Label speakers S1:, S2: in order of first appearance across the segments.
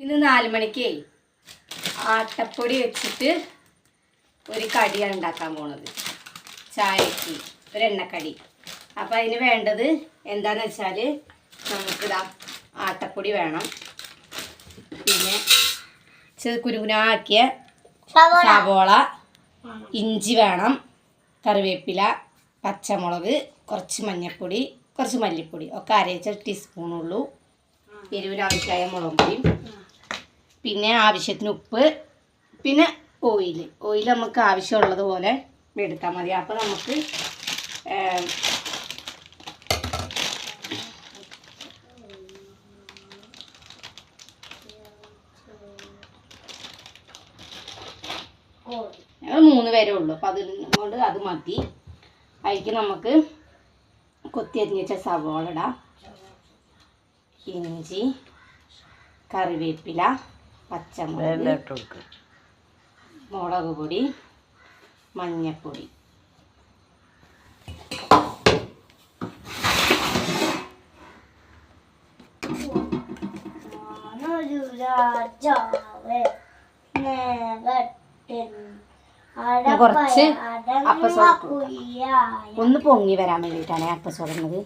S1: ഇന്ന് 4 മണിക്ക് ആട്ടപ്പൊടി വെച്ചിട്ട് ഒരു കടിയാണ് ഉണ്ടാക്കാൻ പോണത്. ചായക്ക് ഒരു എണ്ണക്കടി. അപ്പോൾ അതിന് വേണ്ടത് എന്താണെന്ന് വെച്ചാൽ നമുക്കിതാ ആട്ടപ്പൊടി വേണം, പിന്നെ കുരുകുനാക്കിയ സവോള, ഇഞ്ചി വേണം, കറിവേപ്പില, പച്ചമുളക്, കുറച്ച് മഞ്ഞൾപ്പൊടി, കുറച്ച് മല്ലിപ്പൊടി ഒക്കെ 1/2 ടീസ്പൂണുള്ളൂ. എരിവിന് ആവശ്യമായ മുളക് പൊടിയും, പിന്നെ ആവശ്യത്തിന് ഉപ്പ്, പിന്നെ ഓയിൽ നമുക്ക് ആവശ്യമുള്ളത് പോലെ എടുത്താൽ മതി. അപ്പോൾ നമുക്ക് ഞങ്ങൾ 3 പേരേ ഉള്ളൂ, അപ്പോൾ അതുകൊണ്ട് അത് മതി. അതിലേക്ക് നമുക്ക് കൊത്തിയരിഞ്ഞ് വെച്ച സവോള ഇടാം, ഇഞ്ചി, കറിവേപ്പില, പച്ചമുളക്, മുളക് പൊടി, മഞ്ഞൾപ്പൊടി. കുറച്ച് അപ്പസോഡ ഒന്ന് പൊങ്ങി വരാൻ വേണ്ടിയിട്ടാണ് അപ്പസോഡ ഇടുന്നത്.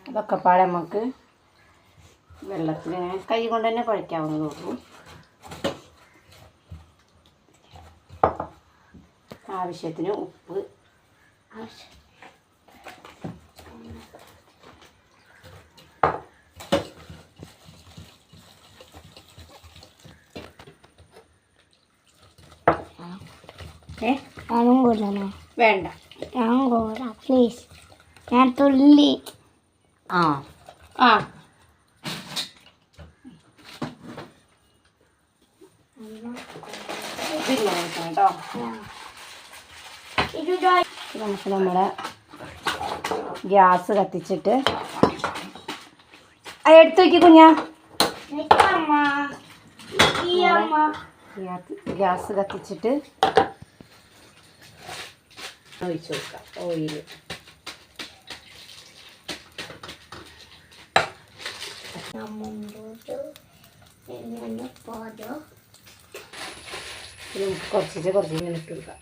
S1: ഇതൊക്കെ പാടെ നമുക്ക് വെള്ളത്തിൽ കൈ കൊണ്ട് തന്നെ കുഴയ്ക്കാവുന്നതുള്ളൂ. ആവശ്യത്തിന് ഉപ്പ്, വേണ്ട
S2: പ്ലീസ്, ഞാൻ തുള്ളി
S1: ആ കേട്ടോ. നമുക്ക് നമ്മുടെ ഗ്യാസ് കത്തിച്ചിട്ട് എടുത്തു വയ്ക്കും കുഞ്ഞാ. ഗ്യാസ് കത്തിച്ചിട്ട് ഒഴിച്ചു കൊടുക്കാം ഓയിൽ. കുറച്ച് ഇങ്ങനെ ഇട്ട് കൊടുക്കാം.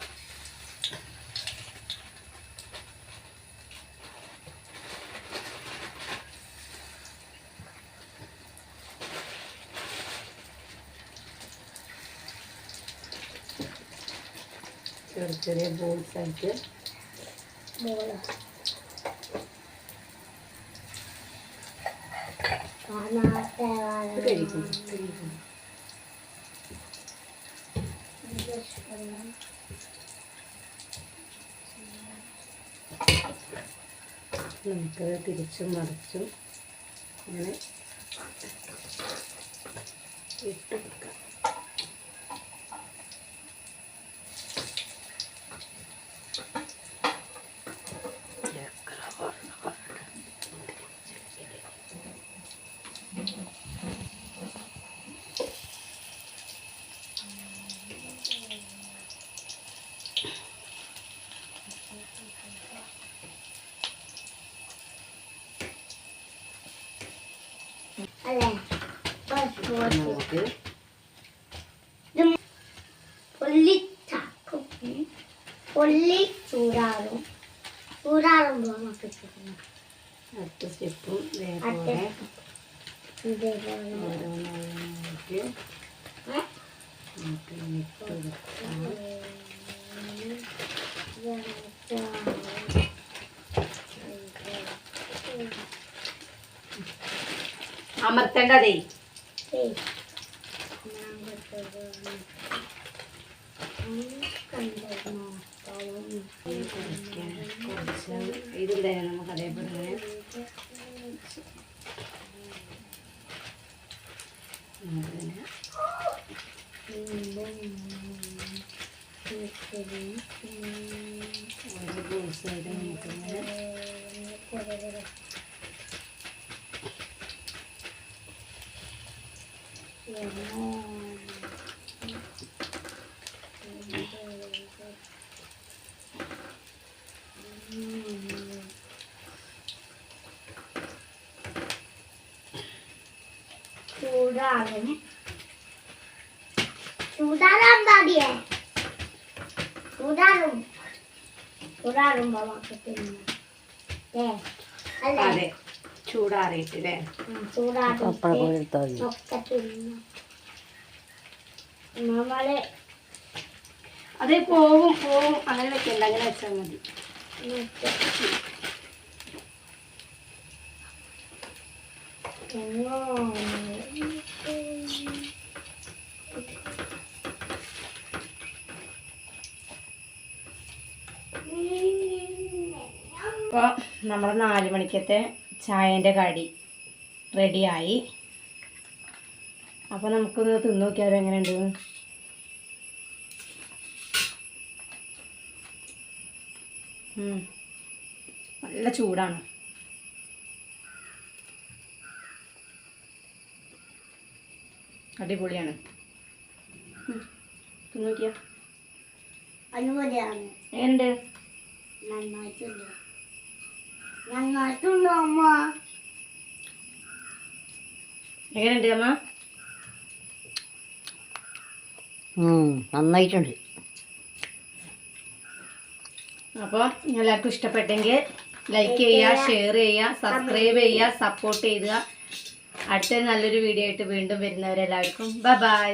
S1: ചെറിയ ബോൾസ് ആയിട്ട് കഴിക്കും. നമുക്കത് തിരിച്ചും മറിച്ചും അങ്ങനെ ഇട്ട് കൊടുക്കാം.
S2: ഉള്ളി ചൂടാറുമ്പോൾ
S1: അടുത്ത സ്റ്റെപ്പും ഇതേപോലെ ഓരോന്നായിട്ട് അമർത്തേണ്ടതേ. ഇതില്ലേ നമുക്ക് അതേപോലെ ഓരോ ബോൾസായിട്ട് നമുക്കിങ്ങനെ
S2: ചൂടാകണം. ചൂടാറാൻ പാടിയേ. ചൂടാറുമ്പോ അല്ലേ?
S1: അതെ, ചൂടാറിയിട്ട് അല്ലേ?
S2: ചൂടാറും ഒക്കെ തിന്നു. നമ്മള്
S1: അത് പോവും അങ്ങനെ വെക്കണ്ട, അങ്ങനെ വെച്ചാൽ മതി. അപ്പോൾ നമ്മുടെ 4 മണിക്കത്തെ ചായേൻ്റെ കടി റെഡിയായി. അപ്പോൾ നമുക്കൊന്ന് തിന്നു നോക്കിയാലോ എങ്ങനെയുണ്ട്. നല്ല ചൂടാണ്. അടിപൊളിയാണ്. തിന്നു നോക്കിയാ
S2: അനുമതിയാണ്.
S1: എങ്ങനെയുണ്ട്?
S2: നന്നായിട്ടുണ്ടോ അമ്മ?
S1: എങ്ങനെയുണ്ട് അമ്മ?
S3: നന്നായിട്ടുണ്ട്.
S1: അപ്പോൾ എല്ലാവർക്കും ഇഷ്ടപ്പെട്ടെങ്കിൽ ലൈക്ക് ചെയ്യുക, ഷെയർ ചെയ്യുക, സബ്സ്ക്രൈബ് ചെയ്യുക, സപ്പോർട്ട് ചെയ്യുക. അടുത്തൊരു നല്ലൊരു വീഡിയോ ആയിട്ട് വീണ്ടും വരുന്നവരെല്ലാവർക്കും ബൈ.